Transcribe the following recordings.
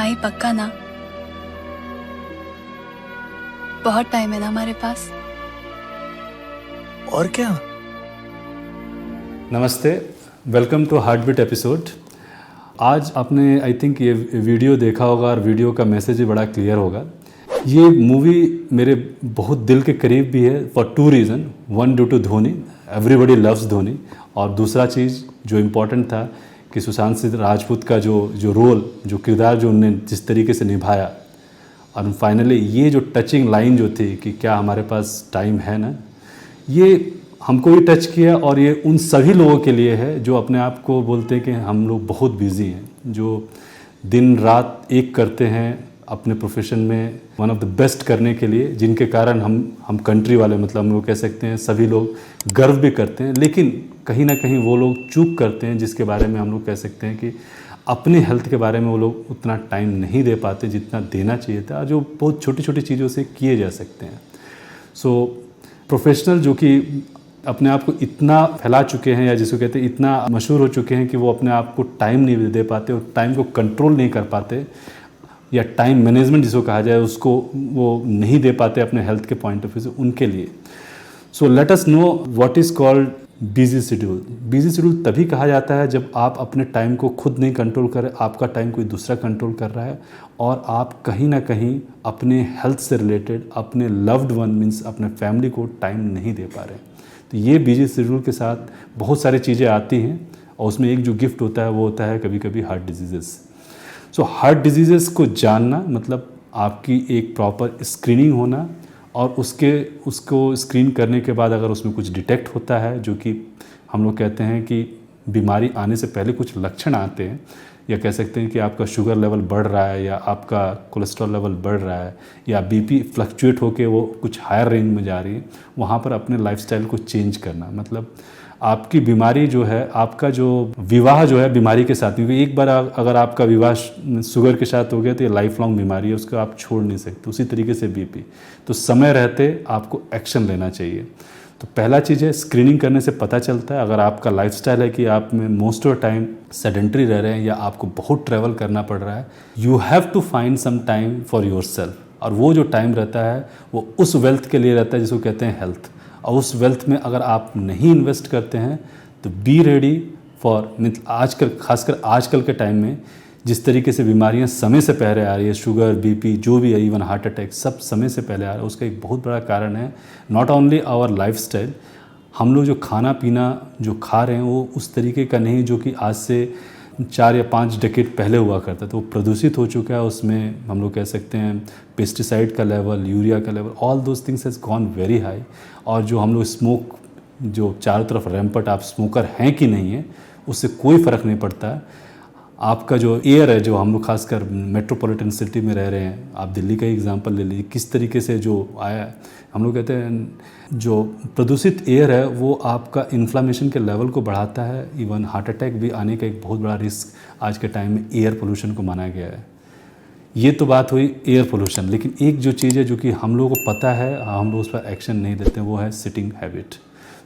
ही पक्का ना? बहुत टाइम है ना हमारे पास। और क्या। नमस्ते, वेलकम टू हार्टबीट एपिसोड। आज आपने आई थिंक ये वीडियो देखा होगा और वीडियो का मैसेज भी बड़ा क्लियर होगा। ये मूवी मेरे बहुत दिल के करीब भी है for two reason. One due to Dhoni, everybody loves Dhoni, और दूसरा चीज़ जो इम्पोर्टेंट था कि सुशांत सिंह राजपूत का जो रोल, जो किरदार जो उनने जिस तरीके से निभाया, और फाइनली ये जो टचिंग लाइन जो थी कि क्या हमारे पास टाइम है ना, ये हमको भी टच किया। और ये उन सभी लोगों के लिए है जो अपने आप को बोलते हैं कि हम लोग बहुत बिजी हैं, जो दिन रात एक करते हैं अपने प्रोफेशन में वन ऑफ द बेस्ट करने के लिए, जिनके कारण हम कंट्री वाले, मतलब हम लोग कह सकते हैं सभी लोग गर्व भी करते हैं। लेकिन कहीं ना कहीं वो लोग चूक करते हैं जिसके बारे में हम लोग कह सकते हैं कि अपनी हेल्थ के बारे में वो लोग उतना टाइम नहीं दे पाते जितना देना चाहिए था, जो बहुत छोटी छोटी चीज़ों से किए जा सकते हैं। सो प्रोफेशनल जो कि अपने आप को इतना फैला चुके हैं, या जिसको कहते हैं इतना मशहूर हो चुके हैं कि वो अपने आप को टाइम नहीं दे पाते और टाइम को कंट्रोल नहीं कर पाते, या टाइम मैनेजमेंट जिसको कहा जाए उसको वो नहीं दे पाते अपने हेल्थ के पॉइंट ऑफ व्यू से, उनके लिए। So let us know what is called busy schedule. Busy schedule तभी कहा जाता है जब आप अपने टाइम को खुद नहीं कंट्रोल करें, आपका टाइम कोई दूसरा कंट्रोल कर रहा है, और आप कहीं ना कहीं अपने हेल्थ से रिलेटेड, अपने लव्ड वन मीन्स अपने फैमिली को टाइम नहीं दे पा रहे। तो ये बिजी शेड्यूल के साथ बहुत सारी चीज़ें आती हैं, और उसमें एक जो गिफ्ट होता है वो होता है कभी कभी heart diseases. So heart diseases को जानना मतलब आपकी एक प्रॉपर स्क्रीनिंग होना, और उसको स्क्रीन करने के बाद अगर उसमें कुछ डिटेक्ट होता है, जो कि हम लोग कहते हैं कि बीमारी आने से पहले कुछ लक्षण आते हैं, या कह सकते हैं कि आपका शुगर लेवल बढ़ रहा है, या आपका कोलेस्ट्रॉल लेवल बढ़ रहा है, या बीपी फ्लक्चुएट होकर वो कुछ हायर रेंज में जा रही है, वहाँ पर अपने लाइफस्टाइल को चेंज करना। मतलब आपकी बीमारी जो है, आपका जो विवाह जो है बीमारी के साथ, क्योंकि एक बार अगर आपका विवाह शुगर के साथ हो गया तो ये लाइफ लॉन्ग बीमारी है, उसको आप छोड़ नहीं सकते। उसी तरीके से बीपी, तो समय रहते आपको एक्शन लेना चाहिए। तो पहला चीज़ है स्क्रीनिंग करने से पता चलता है अगर आपका लाइफस्टाइल है कि आप में मोस्ट ऑफ टाइम सेडेंट्री रह रहे हैं, या आपको बहुत ट्रैवल करना पड़ रहा है, you have to find some time for your self. और वो जो टाइम रहता है वो उस वेल्थ के लिए रहता है जिसको कहते हैं हेल्थ। और उस वेल्थ में अगर आप नहीं इन्वेस्ट करते हैं तो बी रेडी फॉर मीन्स आजकल, खासकर आजकल के टाइम में जिस तरीके से बीमारियां समय से पहले आ रही है, शुगर, बीपी, जो भी है, इवन हार्ट अटैक, सब समय से पहले आ रहा है। उसका एक बहुत बड़ा कारण है नॉट ओनली आवर लाइफस्टाइल। हम लोग जो खाना पीना जो खा रहे हैं वो उस तरीके का नहीं जो कि आज से 4 या 5 डेकेड पहले हुआ करता था। तो वो प्रदूषित हो चुका है, उसमें हम लोग कह सकते हैं पेस्टिसाइड का लेवल, यूरिया का level, all those things has gone very high. और जो हम लोग स्मोक, जो चारों तरफ रैम्पट, आप स्मोकर हैं कि नहीं है उससे कोई फ़र्क नहीं पड़ता है। आपका जो एयर है, जो हम लोग खासकर मेट्रोपॉलिटन सिटी में रह रहे हैं, आप दिल्ली का एग्जांपल ले लीजिए, किस तरीके से जो आया, हम लोग कहते हैं जो प्रदूषित एयर है वो आपका इन्फ्लामेशन के लेवल को बढ़ाता है। इवन हार्ट अटैक भी आने का एक बहुत बड़ा रिस्क आज के टाइम में एयर पोल्यूशन को माना गया है। ये तो बात हुई एयर पोल्यूशन, लेकिन एक जो चीज़ है जो कि हम लोगों को पता है, हम लोग उस पर एक्शन नहीं लेते, वो है सिटिंग हैबिट।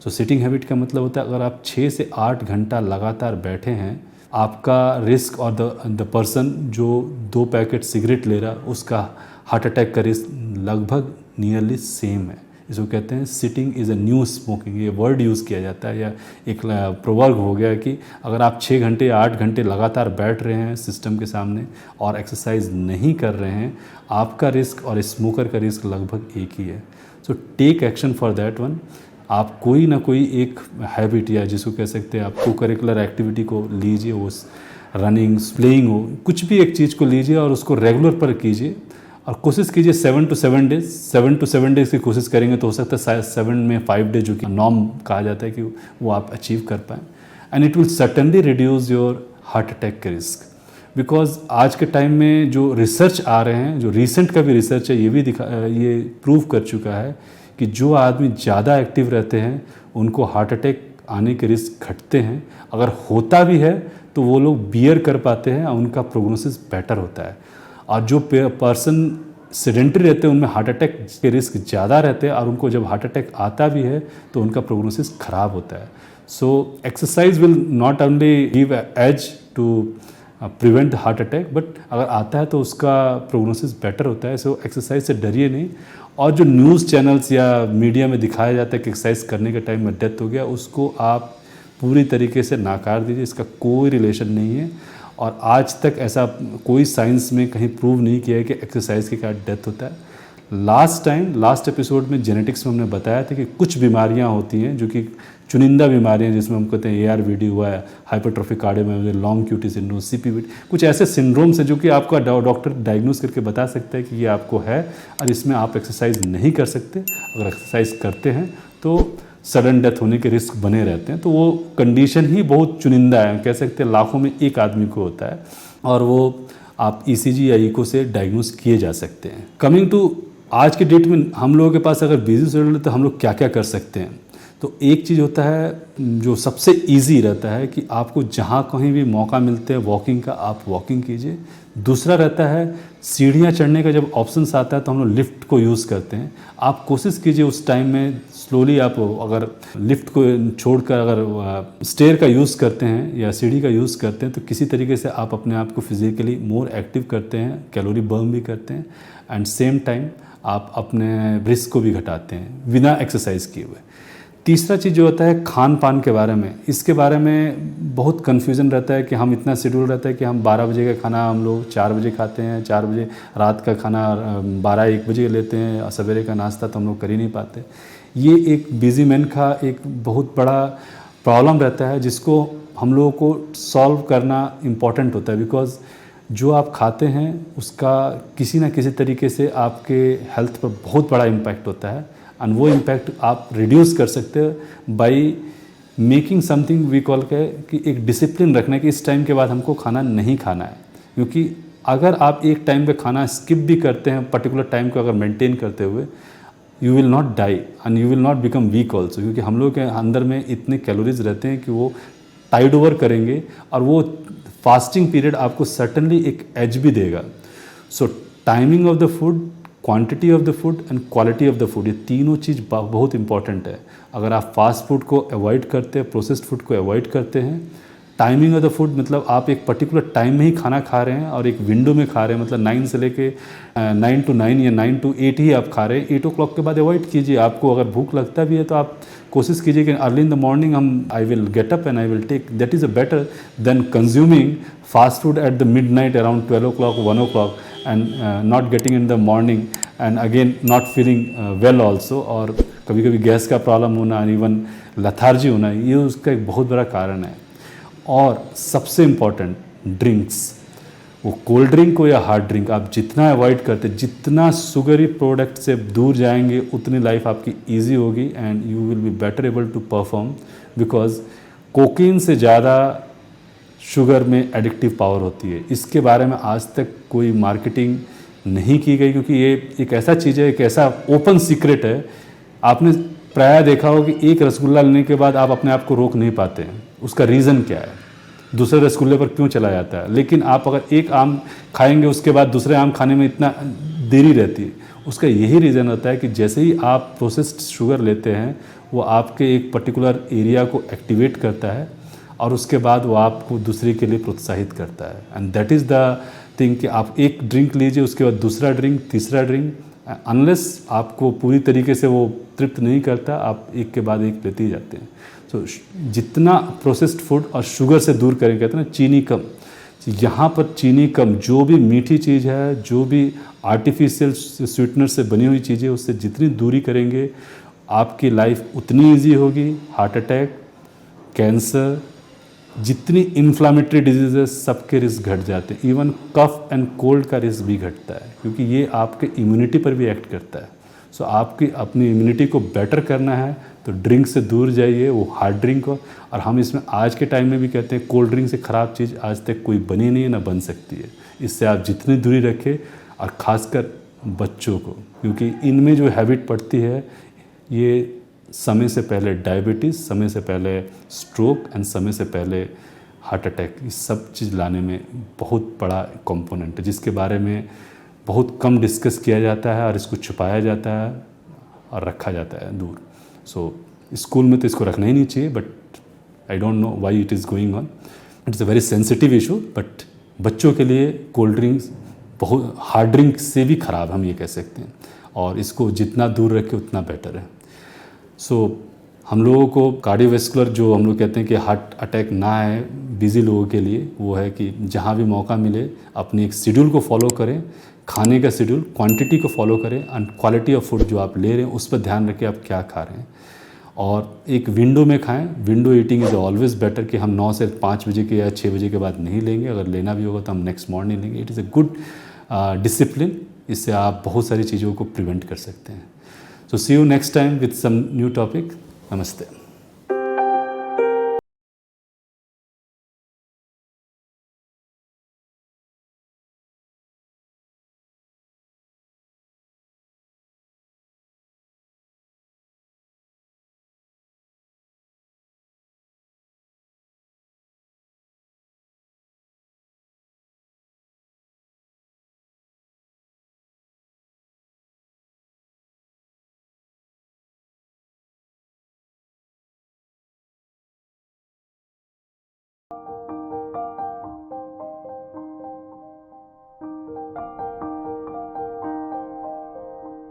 सो सिटिंग हैबिट का मतलब होता है अगर आप 6 से 8 घंटा लगातार बैठे हैं, आपका रिस्क और द पर्सन जो 2 पैकेट सिगरेट ले रहा, उसका हार्ट अटैक का रिस्क लगभग नियरली सेम है। इसको कहते हैं sitting is a new smoking. ये वर्ड यूज़ किया जाता है, या एक प्रोवर्ब हो गया कि अगर आप 6 घंटे या 8 घंटे लगातार बैठ रहे हैं सिस्टम के सामने और एक्सरसाइज नहीं कर रहे हैं, आपका रिस्क और स्मोकर का रिस्क लगभग एक ही है। So take action for that one. आप कोई ना कोई एक हैबिट, या जिसको कह सकते हैं आप को करिकुलर एक्टिविटी को लीजिए, उस रनिंग, प्लेइंग हो, कुछ भी एक चीज़ को लीजिए और उसको रेगुलर पर कीजिए, और कोशिश कीजिए 7 to 7 डेज। 7 to 7 डेज़ की कोशिश करेंगे तो हो सकता है शायद 7 में 5 डेज जो कि नॉर्म कहा जाता है कि वो आप अचीव कर पाएँ, and it will certainly reduce your heart attack के रिस्क। बिकॉज आज के टाइम में जो रिसर्च आ रहे हैं, जो रिसेंट का भी रिसर्च है, ये प्रूव कर चुका है कि जो आदमी ज़्यादा एक्टिव रहते हैं उनको हार्ट अटैक आने के रिस्क घटते हैं। अगर होता भी है तो वो लोग बियर कर पाते हैं और उनका प्रोग्नोसिस बेटर होता है। और जो पर्सन सेडेंटरी रहते हैं उनमें हार्ट अटैक के रिस्क ज़्यादा रहते हैं, और उनको जब हार्ट अटैक आता भी है तो उनका प्रोग्नोसिस ख़राब होता है। So exercise will not only give edge to prevent heart attack, but अगर आता है तो उसका प्रोग्नोसिस बेटर होता है। सो एक्सरसाइज से डरिए नहीं। और जो न्यूज़ चैनल्स या मीडिया में दिखाया जाता है कि एक्सरसाइज करने के टाइम में डेथ हो गया, उसको आप पूरी तरीके से नाकार दीजिए। इसका कोई रिलेशन नहीं है और आज तक ऐसा कोई साइंस में कहीं प्रूव नहीं किया है कि एक्सरसाइज के कारण डेथ होता है। लास्ट एपिसोड में जेनेटिक्स में हमने बताया था कि कुछ बीमारियां होती हैं जो कि चुनिंदा बीमारियां, जिसमें हम कहते हैं ARVD हुआ है, hypertrophic cardiomyopathy, long QT syndrome, CPVT, कुछ ऐसे सिंड्रोम्स हैं जो कि आपका डॉक्टर डायग्नोस करके बता सकता है कि ये आपको है और इसमें आप एक्सरसाइज नहीं कर सकते। अगर एक्सरसाइज करते हैं तो सडन डेथ होने के रिस्क बने रहते हैं। तो वो कंडीशन ही बहुत चुनिंदा है, कह सकते हैं लाखों में एक आदमी को होता है और वो आप ECG या ईको से डायग्नोस किए जा सकते हैं। कमिंग टू आज के डेट में हम लोगों के पास अगर बिजी शेड्यूल है तो हम लोग क्या क्या कर सकते हैं। तो एक चीज़ होता है जो सबसे इजी रहता है कि आपको जहाँ कहीं भी मौका मिलते हैं वॉकिंग का, आप वॉकिंग कीजिए। दूसरा रहता है सीढ़ियाँ चढ़ने का जब ऑप्शंस आता है तो हम लोग लिफ्ट को यूज़ करते हैं। आप कोशिश कीजिए उस टाइम में स्लोली, आप अगर लिफ्ट को छोड़कर अगर स्टेयर का यूज़ करते हैं या सीढ़ी का यूज़ करते हैं तो किसी तरीके से आप अपने आप को फिजिकली मोर एक्टिव करते हैं, कैलोरी बर्न भी करते हैं एंड सेम टाइम आप अपने रिस्क को भी घटाते हैं बिना एक्सरसाइज किए हुए। तीसरा चीज़ जो होता है खान पान के बारे में, इसके बारे में बहुत कन्फ्यूज़न रहता है कि हम इतना शेड्यूल रहता है कि हम 12 बजे का खाना हम लोग 4 बजे खाते हैं, 4 बजे रात का खाना 12-1 बजे लेते हैं और सवेरे का नाश्ता तो हम लोग कर ही नहीं पाते। ये एक बिजी मैन का एक बहुत बड़ा प्रॉब्लम रहता है जिसको हम लोगों को सॉल्व करना इम्पॉर्टेंट होता है। बिकॉज़ जो आप खाते हैं उसका किसी ना किसी तरीके से आपके हेल्थ पर बहुत बड़ा इम्पैक्ट होता है एंड वो इम्पैक्ट आप रिड्यूस कर सकते हो by making something we call के कि एक डिसिप्लिन रखना है कि इस टाइम के बाद हमको खाना नहीं खाना है। क्योंकि अगर आप एक टाइम पे खाना स्किप भी करते हैं पर्टिकुलर टाइम को अगर मेंटेन करते हुए, you will not die and you will not become weak also. क्योंकि हम लोग के अंदर में इतने कैलोरीज रहते हैं कि वो टाइड ओवर करेंगे और वो फास्टिंग पीरियड आपको सर्टनली एक एज भी देगा। So timing of the food, quantity of the food and quality of the food, ये तीनों चीज़ बहुत इंपॉर्टेंट है। अगर आप फास्ट फूड को अवॉइड करते हैं, प्रोसेस्ड फूड को अवॉइड करते हैं, टाइमिंग ऑफ द फूड मतलब आप एक पर्टिकुलर टाइम में ही खाना खा रहे हैं और एक विंडो में खा रहे हैं, मतलब 9 से लेके 9 to 9 या 9 to 8 ही आप खा रहे हैं। 8 o'clock के बाद अवॉइड कीजिए। आपको अगर भूख लगता भी है तो आप कोशिश कीजिए कि early in the morning I will get up and I will take, that is a better than consuming fast food at the midnight around 12 o'clock 1 o'clock and not getting in the morning and again not feeling well also। और कभी कभी gas का problem होना, even lethargy होना, ये उसका एक बहुत बड़ा कारण है। और सबसे इम्पॉर्टेंट ड्रिंक्स, वो कोल्ड ड्रिंक हो या हार्ड ड्रिंक, आप जितना अवॉइड करते, जितना शुगरी प्रोडक्ट से दूर जाएंगे उतनी लाइफ आपकी इजी होगी and you will be better able to perform. Because cocaine से ज़्यादा शुगर में एडिक्टिव पावर होती है। इसके बारे में आज तक कोई मार्केटिंग नहीं की गई क्योंकि ये एक ऐसा चीज़ है, एक ऐसा ओपन सीक्रेट है। आपने प्रायः देखा हो कि एक रसगुल्ला लेने के बाद आप अपने आप को रोक नहीं पाते हैं। उसका रीज़न क्या है, दूसरे रसगुल्ले पर क्यों चला जाता है। लेकिन आप अगर एक आम खाएंगे उसके बाद दूसरे आम खाने में इतना देरी रहती है, उसका यही रीज़न होता है कि जैसे ही आप प्रोसेस्ड शुगर लेते हैं वो आपके एक पर्टिकुलर एरिया को एक्टिवेट करता है और उसके बाद वो आपको दूसरे के लिए प्रोत्साहित करता है। And that is the thing कि आप एक ड्रिंक लीजिए, उसके बाद दूसरा ड्रिंक, तीसरा ड्रिंक, अनलेस आपको पूरी तरीके से वो तृप्त नहीं करता, आप एक के बाद एक लेते ही जाते हैं। तो जितना प्रोसेस्ड फूड और शुगर से दूर करें, कहते हैं ना चीनी कम, यहाँ पर चीनी कम, जो भी मीठी चीज़ है, जो भी आर्टिफिशियल स्वीटनर से बनी हुई चीज़ें, उससे जितनी दूरी करेंगे आपकी लाइफ उतनी ईजी होगी। हार्ट अटैक, कैंसर, जितनी इन्फ्लामेटरी डिजीजेस सबके रिस्क घट जाते हैं। इवन कफ एंड कोल्ड का रिस्क भी घटता है क्योंकि ये आपके इम्यूनिटी पर भी एक्ट करता है। सो आपकी अपनी इम्यूनिटी को बेटर करना है तो ड्रिंक से दूर जाइए, वो हार्ड ड्रिंक हो। और हम इसमें आज के टाइम में भी कहते हैं कोल्ड ड्रिंक से ख़राब चीज़ आज तक कोई बनी नहीं है, ना बन सकती है। इससे आप जितनी दूरी रखें, और ख़ासकर बच्चों को, क्योंकि इनमें जो हैबिट पड़ती है ये समय से पहले डायबिटीज़, समय से पहले स्ट्रोक एंड समय से पहले हार्ट अटैक, ये सब चीज़ लाने में बहुत बड़ा कंपोनेंट है जिसके बारे में बहुत कम डिस्कस किया जाता है और इसको छुपाया जाता है और रखा जाता है दूर। सो स्कूल में तो इसको रखना ही नहीं चाहिए, but I don't know why it is going on. It's a very sensitive issue, but बच्चों के लिए कोल्ड ड्रिंक्स बहुत हार्ड ड्रिंक से भी ख़राब हम ये कह सकते हैं, और इसको जितना दूर रखें उतना बेटर है। सो हम लोगों को कार्डियोवैस्कुलर जो हम लोग कहते हैं कि हार्ट अटैक ना आए बिज़ी लोगों के लिए, वो है कि जहाँ भी मौका मिले अपनी एक शेड्यूल को फॉलो करें, खाने का शेड्यूल, क्वांटिटी को फॉलो करें एंड क्वालिटी ऑफ फूड जो आप ले रहे हैं उस पर ध्यान रखें आप क्या खा रहे हैं, और एक विंडो में खाएं। Window eating is always better कि हम 9 से 5 बजे के या 6 बजे के बाद नहीं लेंगे, अगर लेना भी होगा तो हम नेक्स्ट मॉर्निंग लेंगे। It is a good discipline, इससे आप बहुत सारी चीज़ों को प्रिवेंट कर सकते हैं। So see you next time with some new topic. नमस्ते।